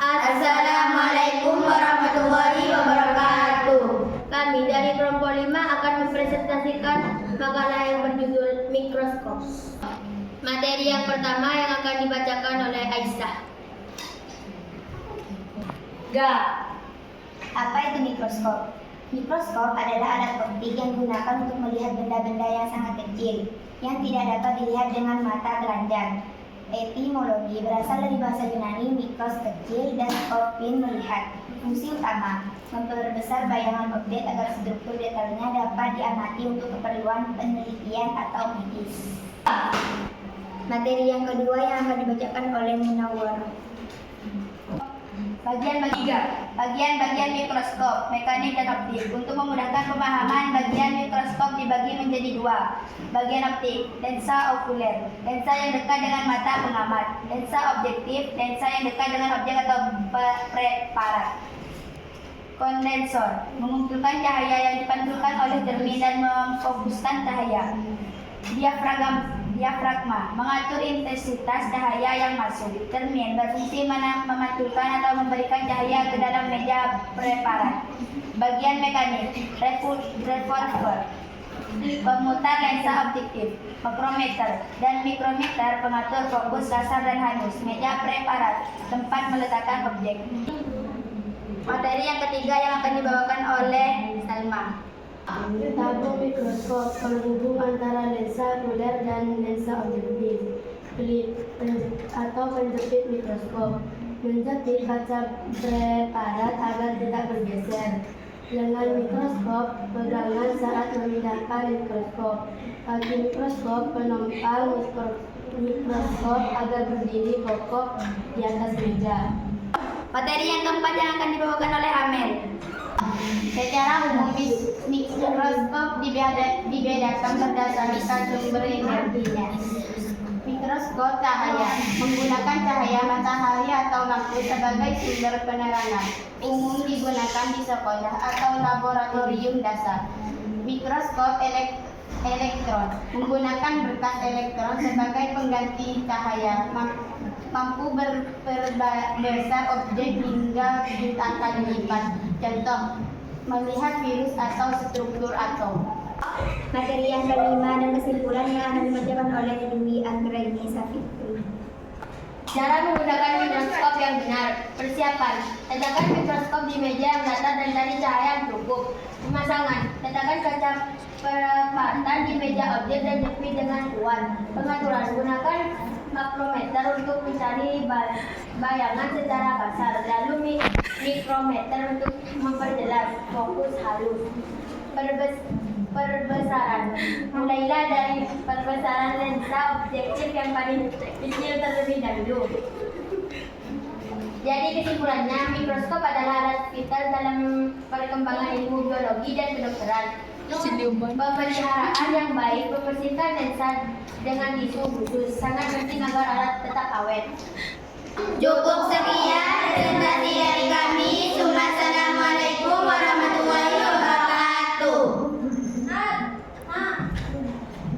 Assalamualaikum warahmatullahi wabarakatuh. Kami dari kelompok 5 akan mempresentasikan makalah yang berjudul mikroskop. Materi yang pertama yang akan dibacakan oleh Aisyah. Apa itu mikroskop? Mikroskop adalah alat optik yang digunakan untuk melihat benda-benda yang sangat kecil, yang tidak dapat dilihat dengan mata telanjang. Etimologi berasal dari bahasa Yunani mikros kecil dan skopin melihat. Fungsi utama, memperbesar bayangan objek agar struktur detailnya dapat diamati untuk keperluan penelitian atau medis. Materi yang kedua yang akan dibacakan oleh Munawwar. Bagian-bagian mikroskop, mekanik dan optik. Untuk memudahkan pemahaman, bagian mikroskop dibagi menjadi dua. Bagian optik, lensa okuler, lensa yang dekat dengan mata pengamat. Lensa objektif, lensa yang dekat dengan objek atau preparat. Kondensor, mengumpulkan cahaya yang dipantulkan oleh cermin dan memfokuskan cahaya. Diafragma, mengatur intensitas cahaya yang masuk. Cermin berfungsi memantulkan atau memberikan cahaya ke dalam meja preparat. Bagian mekanik, revolver, pemutar lensa objektif. Makrometer dan mikrometer, pengatur fokus kasar dan halus. Meja preparat, tempat meletakkan objek. Materi yang ketiga yang akan dibawakan oleh Salma. Tabung mikroskop, penghubung antara lensa okuler dan lensa objektif. Klip atau penjepit mikroskop, menjepit kaca preparat agar tidak bergeser. Lengan mikroskop, pegangan saat memindahkan mikroskop. Kaki mikroskop, penopang mikroskop agar berdiri kokoh di atas meja. Materi yang keempat yang akan dibawakan oleh Amel. Secara umum, mikroskop dibedakan berdasarkan sumber energinya. Mikroskop cahaya menggunakan cahaya matahari atau lampu sebagai sumber penerangan. Umum digunakan di sekolah atau laboratorium dasar. Mikroskop elektron menggunakan berkas elektron sebagai pengganti cahaya. Mampu berbesar objek hingga jutaan kali lipat. Contoh, melihat virus atau struktur atom. Materi yang kelima dan kesimpulan yang akan dibacakan oleh Dwi Anggraini Safitri. Cara menggunakan mikroskop yang benar. Persiapan, letakkan mikroskop di meja yang datar dan dari cahaya yang cukup. Pemasangan, letakkan kaca perempatan di meja objek dan jepit dengan kuat. Pengaturan, gunakan makrometer untuk mencari bayangan secara kasar, lalu mikrometer untuk memperjelas fokus halus. Perbesaran, mulailah dari perbesaran lensa objektif yang paling kecil terlebih dahulu. Jadi kesimpulannya, mikroskop adalah alat vital dalam perkembangan ilmu biologi dan kedokteran. Pemeliharaan yang baik, membersihkan lensa dengan tisu khusus sangat penting agar alat tetap awet. Cukup sekian.